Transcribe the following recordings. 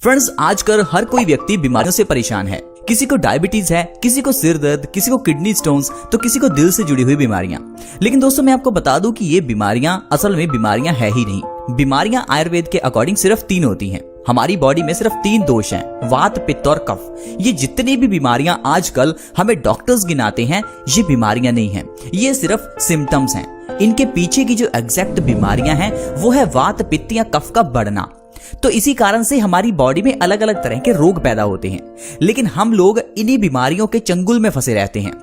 Friends, आजकल हर कोई व्यक्ति बीमारियों से परेशान है। किसी को डायबिटीज है, किसी को सिर दर्द, किसी को किडनी स्टोन्स, तो किसी को दिल से जुड़ी हुई बीमारियां। लेकिन दोस्तों, मैं आपको बता दूं कि ये बीमारियां असल में बीमारियां है ही नहीं। बीमारियां आयुर्वेद के अकॉर्डिंग सिर्फ 3 होती हैं। हमारी बॉडी में सिर्फ 3 दोष हैं, वात, पित्त और कफ। ये जितनी भी बीमारियां आजकल हमें डॉक्टर्स गिनाते हैं, ये बीमारियां नहीं हैं, ये सिर्फ सिम्टम्स हैं। इनके पीछे की जो एग्जैक्ट बीमारियां हैं वो है वात, पित्त या कफ का बढ़ना। तो इसी कारण से हमारी बॉडी में अलग अलग तरह के रोग पैदा होते हैं। लेकिन हम लोग इन्हीं बीमारियों के चंगुल में फंसे रहते हैं।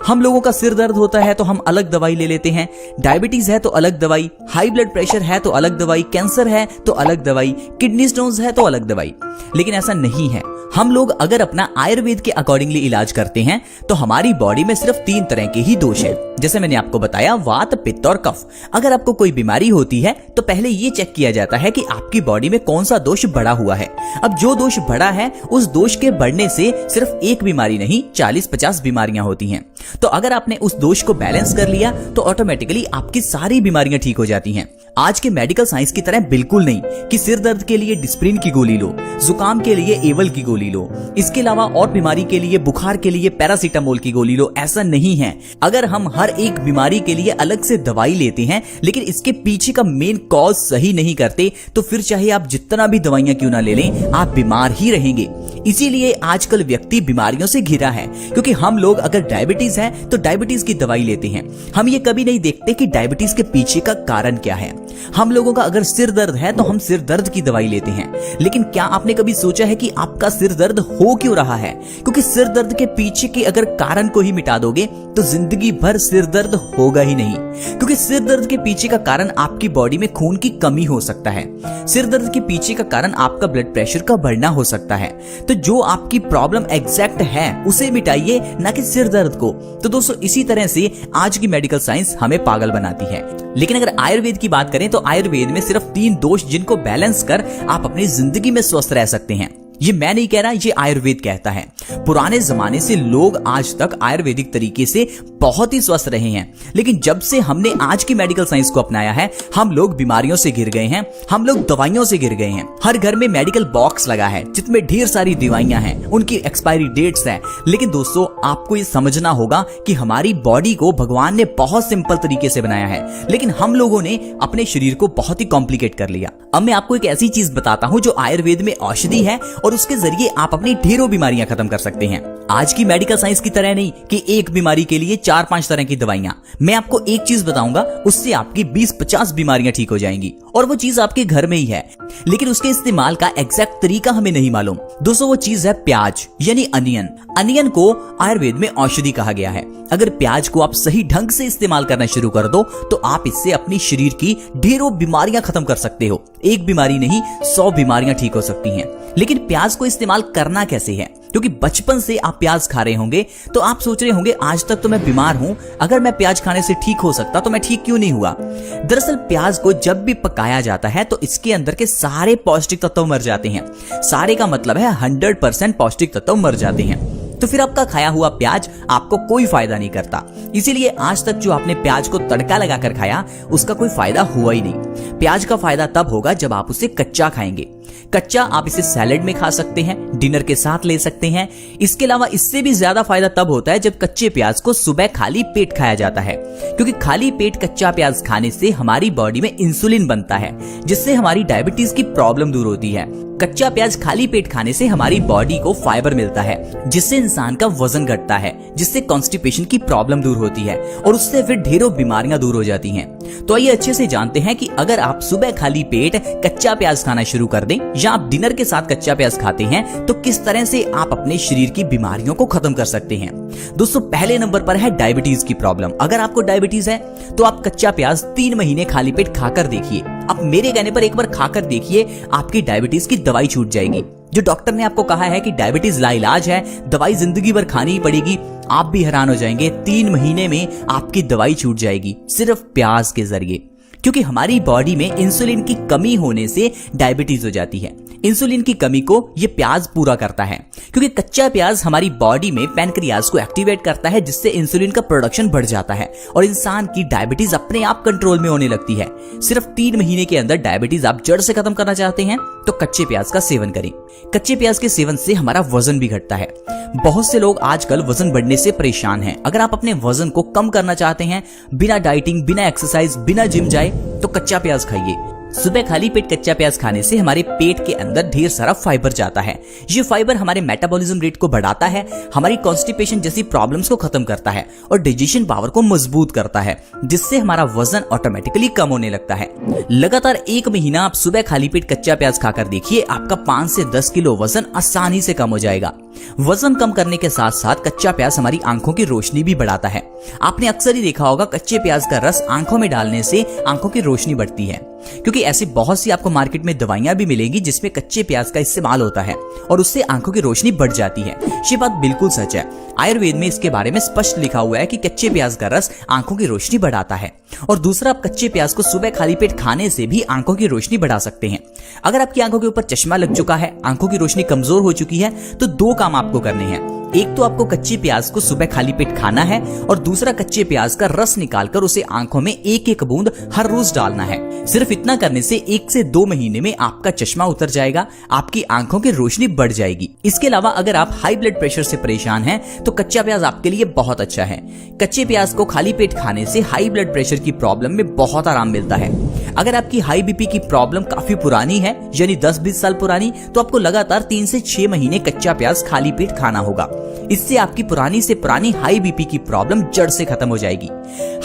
हम लोगों का सिर दर्द होता है तो हम अलग दवाई ले लेते हैं, डायबिटीज है तो अलग दवाई, हाई ब्लड प्रेशर है तो अलग दवाई, कैंसर है तो अलग दवाई, किडनी स्टोन्स है तो अलग दवाई। लेकिन ऐसा नहीं है। हम लोग अगर अपना आयुर्वेद के अकॉर्डिंगली इलाज करते हैं तो हमारी बॉडी में सिर्फ 3 तरह के ही दोष है। जैसे मैंने आपको बताया, वात, पित्त और कफ। अगर आपको कोई बीमारी होती है तो पहले ये चेक किया जाता है कि आपकी बॉडी में कौन सा दोष बढ़ा हुआ है। अब जो दोष बढ़ा है, उस दोष के बढ़ने से सिर्फ एक बीमारी नहीं, 40-50 बीमारियां होती हैं। तो अगर आपने उस दोष को बैलेंस कर लिया तो ऑटोमेटिकली आपकी सारी बीमारियां ठीक हो जाती हैं। आज के मेडिकल साइंस की तरह बिल्कुल नहीं कि सिर दर्द के लिए डिस्प्रिन की गोली लो, जुकाम के लिए एवल की गोली लो, इसके अलावा और बीमारी के लिए, बुखार के लिए पैरासीटामोल की गोली लो। ऐसा नहीं है। अगर हम हर एक बीमारी के लिए अलग से दवाई लेते हैं लेकिन इसके पीछे का मेन कॉज सही नहीं करते तो फिर चाहे आप जितना भी दवाइयां क्यों ना ले लें, आप बीमार ही रहेंगे। इसीलिए आजकल व्यक्ति बीमारियों से घिरा है, क्योंकि हम लोग अगर डायबिटीज है तो डायबिटीज की दवाई लेते हैं। हम ये कभी नहीं देखते कि डायबिटीज के पीछे का कारण क्या है। हम लोगों का अगर सिर दर्द है तो हम सिर दर्द की दवाई लेते हैं। लेकिन क्या आपने कभी सोचा है कि आपका सिर दर्द हो क्यों रहा है? क्योंकि सिर दर्द के पीछे के अगर कारण को ही मिटा दोगे तो जिंदगी भर सिर दर्द होगा ही नहीं। क्योंकि सिर दर्द के पीछे का कारण आपकी बॉडी में खून की कमी हो सकता है। सिर दर्द के पीछे का कारण आपका ब्लड प्रेशर का बढ़ना हो सकता है। तो जो आपकी प्रॉब्लम एग्जैक्ट है उसे मिटाइए, ना कि सिर दर्द को। तो दोस्तों, इसी तरह से आज की मेडिकल साइंस हमें पागल बनाती है। लेकिन अगर आयुर्वेद की बात करें तो आयुर्वेद में सिर्फ 3 दोष जिनको बैलेंस कर आप अपनी जिंदगी में स्वस्थ रह सकते हैं। ये मैं नहीं कह रहा, ये आयुर्वेद कहता है। पुराने जमाने से लोग आज तक आयुर्वेदिक तरीके से बहुत ही स्वस्थ रहे हैं। लेकिन जब से हमने आज की मेडिकल साइंस को अपनाया है, हम लोग बीमारियों से घिर गए हैं, हम लोग दवाइयों से घिर गए हैं। हर घर में मेडिकल बॉक्स लगा है जिसमें ढेर सारी दवाइयां हैं, उनकी एक्सपायरी डेट्स हैं। लेकिन दोस्तों, आपको ये समझना होगा कि हमारी बॉडी को भगवान ने बहुत सिंपल तरीके से बनाया है, लेकिन हम लोगों ने अपने शरीर को बहुत ही कॉम्प्लिकेट कर लिया। अब मैं आपको एक ऐसी चीज बताता हूं जो आयुर्वेद में औषधि है और उसके जरिए आप अपनी ढेरों बीमारियां खत्म कर सकते हैं। आज की मेडिकल साइंस की तरह नहीं कि एक बीमारी के लिए 4-5 तरह की दवाइयां। मैं आपको एक चीज बताऊंगा, उससे आपकी 20-50 बीमारियां ठीक हो जाएंगी, और वो चीज आपके घर में ही है। लेकिन उसके इस्तेमाल का एग्जैक्ट तरीका हमें नहीं मालूम। दोस्तों, वो चीज है प्याज, यानी अनियन। अनियन को आयुर्वेद में औषधि कहा गया है। अगर प्याज को आप सही ढंग से इस्तेमाल करना शुरू कर दो तो आप इससे अपनी शरीर की ढेरों बीमारियां खत्म कर सकते हो। एक बीमारी नहीं, 100 बीमारियां ठीक हो सकती हैं। लेकिन प्याज को इस्तेमाल करना कैसे है? क्योंकि बचपन से आप प्याज खा रहे होंगे तो आप सोच रहे होंगे, आज तक तो मैं बीमार हूं, अगर मैं प्याज खाने से ठीक हो सकता तो मैं ठीक क्यों नहीं हुआ? दरअसल प्याज को जब भी पकाया जाता है तो इसके अंदर के सारे पौष्टिक तत्व मर जाते हैं। सारे का मतलब है 100% पौष्टिक तत्व मर जाते हैं। तो फिर आपका खाया हुआ प्याज आपको कोई फायदा नहीं करता। इसीलिए आज तक जो आपने प्याज को तड़का लगाकर खाया, उसका कोई फायदा हुआ ही नहीं। प्याज का फायदा तब होगा जब आप उसे कच्चा खाएंगे। कच्चा आप इसे सैलेड में खा सकते हैं, डिनर के साथ ले सकते हैं। इसके अलावा इससे भी ज्यादा फायदा तब होता है जब कच्चे प्याज को सुबह खाली पेट खाया जाता है, क्योंकि खाली पेट कच्चा प्याज खाने से हमारी बॉडी में इंसुलिन बनता है, जिससे हमारी डायबिटीज की प्रॉब्लम दूर होती है। कच्चा प्याज खाली पेट खाने से हमारी बॉडी को फाइबर मिलता है, जिससे इंसान का वजन घटता है, जिससे कॉन्स्टिपेशन की प्रॉब्लम दूर होती है और उससे फिर ढेरों बीमारियां दूर हो जाती हैं। तो आइए अच्छे से जानते हैं कि अगर आप सुबह खाली पेट कच्चा प्याज खाना शुरू कर दें या आप डिनर के साथ कच्चा प्याज खाते हैं तो किस तरह से आप अपने शरीर की बीमारियों को खत्म कर सकते हैं। दोस्तों, पहले नंबर पर है डायबिटीज की प्रॉब्लम। अगर आपको डायबिटीज है तो आप कच्चा प्याज 3 महीने खाली पेट खाकर देखिए। आप मेरे कहने पर एक बार खाकर देखिए, आपकी डायबिटीज की दवाई छूट जाएगी। जो डॉक्टर ने आपको कहा है कि डायबिटीज लाइलाज है, दवाई जिंदगी भर खानी ही पड़ेगी, आप भी हैरान हो जाएंगे। 3 महीने में आपकी दवाई छूट जाएगी, सिर्फ प्याज के जरिए। क्योंकि हमारी बॉडी में इंसुलिन की कमी होने से डायबिटीज हो जाती है। इंसुलिन की कमी को ये प्याज पूरा करता है, क्योंकि कच्चा प्याज हमारी बॉडी में पैनक्रियाज को एक्टिवेट करता है, जिससे इंसुलिन का प्रोडक्शन बढ़ जाता है और इंसान की डायबिटीज अपने आप कंट्रोल में होने लगती है। सिर्फ 3 महीने के अंदर डायबिटीज आप जड़ से खत्म करना चाहते हैं तो कच्चे प्याज का सेवन करें। कच्चे प्याज के सेवन से हमारा वजन भी घटता है। बहुत से लोग आजकल वजन बढ़ने से परेशान हैं। अगर आप अपने वजन को कम करना चाहते हैं बिना डाइटिंग, बिना एक्सरसाइज, बिना जिम जाए, तो कच्चा प्याज खाइए। सुबह खाली पेट कच्चा प्याज खाने से हमारे पेट के अंदर ढेर सारा फाइबर जाता है। ये फाइबर हमारे मेटाबॉलिज्म रेट को बढ़ाता है, हमारी कॉन्स्टिपेशन जैसी प्रॉब्लम्स को खत्म करता है और डाइजेशन पावर को मजबूत करता है, जिससे हमारा वजन ऑटोमेटिकली कम होने लगता है। लगातार 1 महीना आप सुबह खाली पेट कच्चा प्याज खाकर देखिए, आपका 5 से 10 किलो वजन आसानी से कम हो जाएगा। वजन कम करने के साथ साथ कच्चा प्याज हमारी आंखों की रोशनी भी बढ़ाता है। आपने अक्सर ही देखा होगा कच्चे प्याज का रस आंखों में डालने से आंखों की रोशनी बढ़ती है, क्योंकि ऐसी बहुत सी आपको मार्केट में दवाइयां भी मिलेंगी जिसमें कच्चे प्याज का इस्तेमाल होता है और उससे आंखों की रोशनी बढ़ जाती है। ये बात बिल्कुल सच है। आयुर्वेद में इसके बारे में स्पष्ट लिखा हुआ है कि कच्चे प्याज का रस आंखों की रोशनी बढ़ाता है। और दूसरा, आप कच्चे प्याज को सुबह खाली पेट खाने से भी आंखों की रोशनी बढ़ा सकते हैं। अगर आपकी आंखों के ऊपर चश्मा लग चुका है, आंखों की रोशनी कमजोर हो चुकी है, तो 2 काम आपको करने हैं। एक तो आपको कच्चे प्याज को सुबह खाली पेट खाना है और दूसरा कच्चे प्याज का रस निकालकर उसे आंखों में 1-1 बूंद हर रोज डालना है। सिर्फ इतना करने से 1 से 2 महीने में आपका चश्मा उतर जाएगा, आपकी आंखों की रोशनी बढ़ जाएगी। इसके अलावा अगर आप हाई ब्लड प्रेशर से परेशान हैं तो कच्चा प्याज आपके लिए बहुत अच्छा है। कच्चे प्याज को खाली पेट खाने से हाई ब्लड प्रेशर की प्रॉब्लम में बहुत आराम मिलता है। अगर आपकी हाई बीपी की प्रॉब्लम काफी पुरानी है, यानी 10-20 साल पुरानी, तो आपको लगातार 3 से 6 महीने कच्चा प्याज खाली पेट खाना होगा। इससे आपकी पुरानी से पुरानी हाई बीपी की प्रॉब्लम जड़ से खत्म हो जाएगी।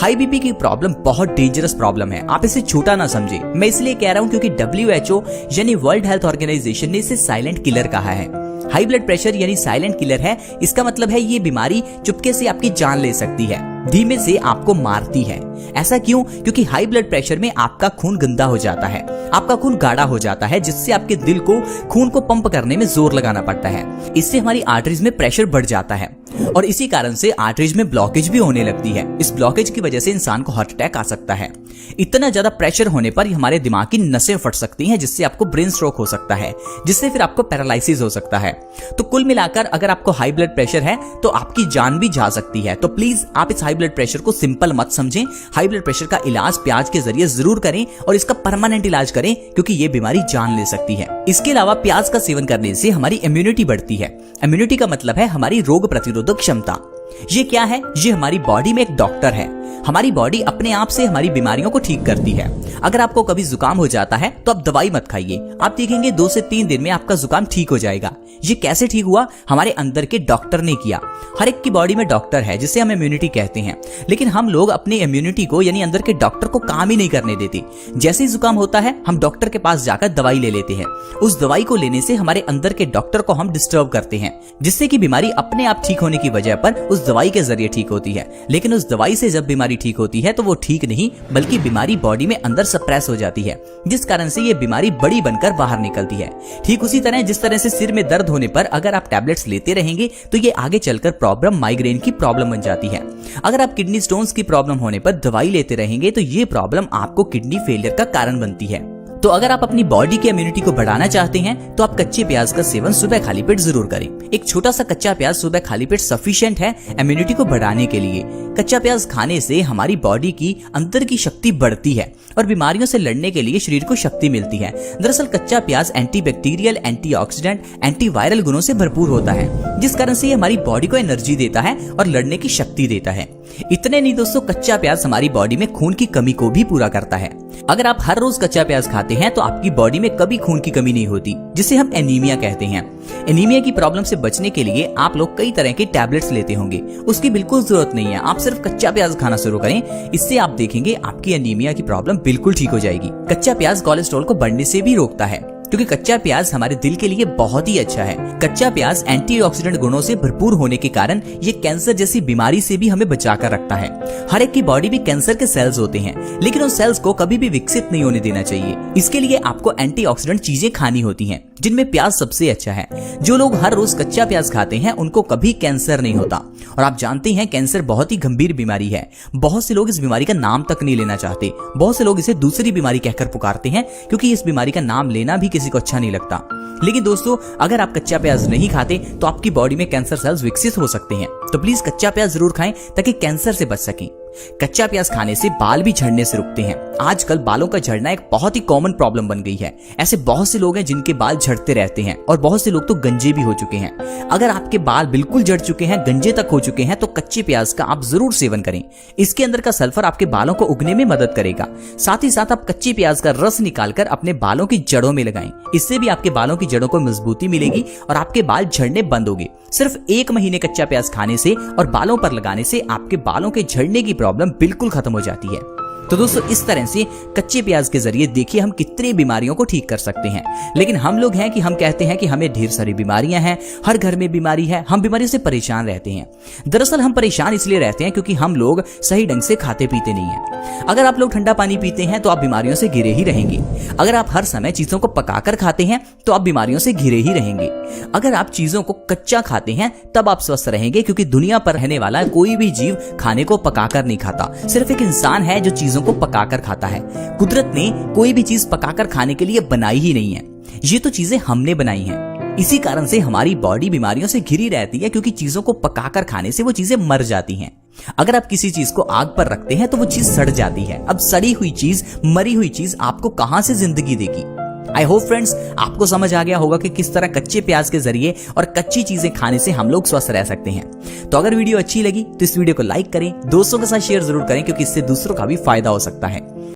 हाई बीपी की प्रॉब्लम बहुत डेंजरस प्रॉब्लम है, आप इसे छोटा ना समझे। मैं इसलिए कह रहा हूं क्योंकि WHO यानी वर्ल्ड हेल्थ ऑर्गेनाइजेशन ने इसे साइलेंट किलर कहा है। हाई ब्लड प्रेशर यानी साइलेंट किलर है। इसका मतलब है ये बीमारी चुपके से आपकी जान ले सकती है, धीमे से आपको मारती है। ऐसा क्यों? क्योंकि हाई ब्लड प्रेशर में आपका खून गंदा हो जाता है, आपका खून गाढ़ा हो जाता है, जिससे आपके दिल को खून को पंप करने में जोर लगाना पड़ता है। इससे हमारी आर्टरीज में प्रेशर बढ़ जाता है और इसी कारण से आर्टरीज में ब्लॉकेज भी होने लगती है। इस ब्लॉकेज की वजह से इंसान को हार्ट अटैक आ सकता है। इतना ज्यादा प्रेशर होने पर हमारे दिमाग की नसें फट सकती हैं, जिससे आपको ब्रेन स्ट्रोक हो सकता है, जिससे फिर आपको पैरालिसिस हो सकता है। तो कुल मिलाकर अगर आपको हाई ब्लड प्रेशर है तो आपकी जान भी जा सकती है। तो प्लीज आप इस हाई ब्लड प्रेशर को सिंपल मत समझें। हाई ब्लड प्रेशर का इलाज प्याज के जरिए जरूर करें और इसका परमानेंट इलाज करें, क्योंकि ये बीमारी जान ले सकती है। इसके अलावा प्याज का सेवन करने से हमारी इम्यूनिटी बढ़ती है। इम्यूनिटी का मतलब है हमारी रोग प्रतिरोधक क्षमता। ये क्या है? ये हमारी बॉडी में एक डॉक्टर है। हमारी बॉडी अपने आप से हमारी बीमारियों को ठीक करती है। अगर आपको कभी जुकाम हो जाता है तो आप दवाई मत खाइए, आप देखेंगे 2 से 3 दिन में आपका जुकाम ठीक हो जाएगा। ये कैसे ठीक हुआ? हमारे अंदर के डॉक्टर ने किया। हर एक की बॉडी में डॉक्टर है, जिसे हम इम्यूनिटी कहते हैं, लेकिन हम लोग अपनी इम्यूनिटी को यानी अंदर के डॉक्टर को काम ही नहीं करने देते। जैसे ही जुकाम होता है हम डॉक्टर के पास जाकर दवाई ले लेते हैं। उस दवाई को लेने से हमारे अंदर के डॉक्टर को हम डिस्टर्ब करते हैं, जिससे कि बीमारी अपने आप ठीक होने की वजह पर उस दवाई के जरिए ठीक होती है। लेकिन उस दवाई से जब बीमारी ठीक होती है तो वो ठीक नहीं, बल्कि बीमारी बॉडी में अंदर सप्रेस हो जाती है, जिस कारण से ये बीमारी बड़ी बनकर बाहर निकलती है। ठीक उसी तरह जिस तरह से सिर में दर्द होने पर अगर आप टैबलेट्स लेते रहेंगे तो ये आगे चलकर प्रॉब्लम माइग्रेन की प्रॉब्लम बन जाती है। अगर आप किडनी स्टोन्स की प्रॉब्लम होने पर दवाई लेते रहेंगे तो ये प्रॉब्लम आपको किडनी फेलियर का कारण बनती है। तो अगर आप अपनी बॉडी की इम्यूनिटी को बढ़ाना चाहते हैं तो आप कच्चे प्याज का सेवन सुबह खाली पेट जरूर करें। एक छोटा सा कच्चा प्याज सुबह खाली पेट सफिशिएंट है इम्यूनिटी को बढ़ाने के लिए। कच्चा प्याज खाने से हमारी बॉडी की अंदर की शक्ति बढ़ती है और बीमारियों से लड़ने के लिए शरीर को शक्ति मिलती है। दरअसल कच्चा प्याज एंटीबैक्टीरियल, एंटीऑक्सीडेंट, एंटीवायरल गुणों से भरपूर होता है, जिस कारण से ये हमारी बॉडी को एनर्जी देता है और लड़ने की शक्ति देता है। इतने नहीं दोस्तों, कच्चा प्याज हमारी बॉडी में खून की कमी को भी पूरा करता है। अगर आप हर रोज कच्चा प्याज खाते हैं तो आपकी बॉडी में कभी खून की कमी नहीं होती, जिसे हम एनीमिया कहते हैं। एनीमिया की प्रॉब्लम से बचने के लिए आप लोग कई तरह के टैबलेट्स लेते होंगे, उसकी बिल्कुल जरूरत नहीं है। आप सिर्फ कच्चा प्याज खाना शुरू करें, इससे आप देखेंगे आपकी एनीमिया की प्रॉब्लम बिल्कुल ठीक हो जाएगी। कच्चा प्याज कोलेस्ट्रॉल को बढ़ने से भी रोकता है। क्योंकि कच्चा प्याज हमारे दिल के लिए बहुत ही अच्छा है। कच्चा प्याज एंटीऑक्सीडेंट गुणों से भरपूर होने के कारण ये कैंसर जैसी बीमारी से भी हमें बचाकर रखता है। हर एक की बॉडी में कैंसर के सेल्स होते हैं, लेकिन उन सेल्स को कभी भी विकसित नहीं होने देना चाहिए। इसके लिए आपको एंटीऑक्सीडेंट चीजें खानी होती हैं, जिनमें प्याज सबसे अच्छा है। जो लोग हर रोज कच्चा प्याज खाते हैं उनको कभी कैंसर नहीं होता। और आप जानते हैं कैंसर बहुत ही गंभीर बीमारी है। बहुत से लोग इस बीमारी का नाम तक नहीं लेना चाहते। बहुत से लोग इसे दूसरी बीमारी कहकर पुकारते हैं, क्योंकि इस बीमारी का नाम लेना भी किसी को अच्छा नहीं लगता। लेकिन दोस्तों, अगर आप कच्चा प्याज नहीं खाते तो आपकी बॉडी में कैंसर सेल्स विकसित हो सकते हैं। तो प्लीज कच्चा प्याज जरूर खाएं ताकि कैंसर से बच सकें। कच्चा प्याज खाने से बाल भी झड़ने से रुकते हैं। आजकल बालों का झड़ना एक बहुत ही कॉमन प्रॉब्लम बन गई है। ऐसे बहुत से लोग हैं जिनके बाल झड़ते रहते हैं और बहुत से लोग तो गंजे भी हो चुके हैं। अगर आपके बाल बिल्कुल झड़ चुके हैं, गंजे तक हो चुके हैं, तो कच्चे प्याज का आप जरूर सेवन करें। इसके अंदर का सल्फर आपके बालों को उगने में मदद करेगा। साथ ही साथ आप कच्चे प्याज का रस निकालकर अपने बालों की जड़ों में लगाएं। इससे भी आपके बालों की जड़ों को मजबूती मिलेगी और आपके बाल झड़ने बंद होंगे। सिर्फ 1 महीने कच्चा प्याज खाने से और बालों पर लगाने से आपके बालों के झड़ने की प्रॉब्लम बिल्कुल खत्म हो जाती है। तो दोस्तों, इस तरह से कच्चे प्याज के जरिए देखिए हम कितनी बीमारियों को ठीक कर सकते हैं। लेकिन हम लोग हैं कि हम कहते हैं कि हमें ढेर सारी बीमारियां हैं, हर घर में बीमारी है, हम बीमारियों से परेशान रहते हैं। दरअसल हम परेशान इसलिए रहते हैं क्योंकि हम लोग सही ढंग से खाते पीते नहीं हैं। अगर आप लोग ठंडा पानी पीते हैं तो आप बीमारियों से घिरे ही रहेंगे। अगर आप हर समय चीजों को पकाकर खाते हैं तो आप बीमारियों से घिरे ही रहेंगे। अगर आप चीजों को कच्चा खाते हैं तब आप स्वस्थ रहेंगे, क्योंकि दुनिया पर रहने वाला कोई भी जीव खाने को पकाकर नहीं खाता। सिर्फ एक इंसान है जो चीजों को पकाकर खाता है। कुदरत ने कोई भी चीज पकाकर खाने के लिए बनाई ही नहीं है। ये तो चीजें हमने बनाई हैं। इसी कारण से हमारी बॉडी बीमारियों से घिरी रहती है, क्योंकि चीजों को पकाकर खाने से वो चीजें मर जाती हैं। अगर आप किसी चीज को आग पर रखते हैं तो वो चीज सड़ जाती है। अब सड़ी हुई चीज, मरी हुई चीज आपको कहां से जिंदगी देगी। आई होप फ्रेंड्स, आपको समझ आ गया होगा कि किस तरह कच्चे प्याज के जरिए और कच्ची चीजें खाने से हम लोग स्वस्थ रह सकते हैं। तो अगर वीडियो अच्छी लगी तो इस वीडियो को लाइक करें, दोस्तों के साथ शेयर जरूर करें, क्योंकि इससे दूसरों का भी फायदा हो सकता है।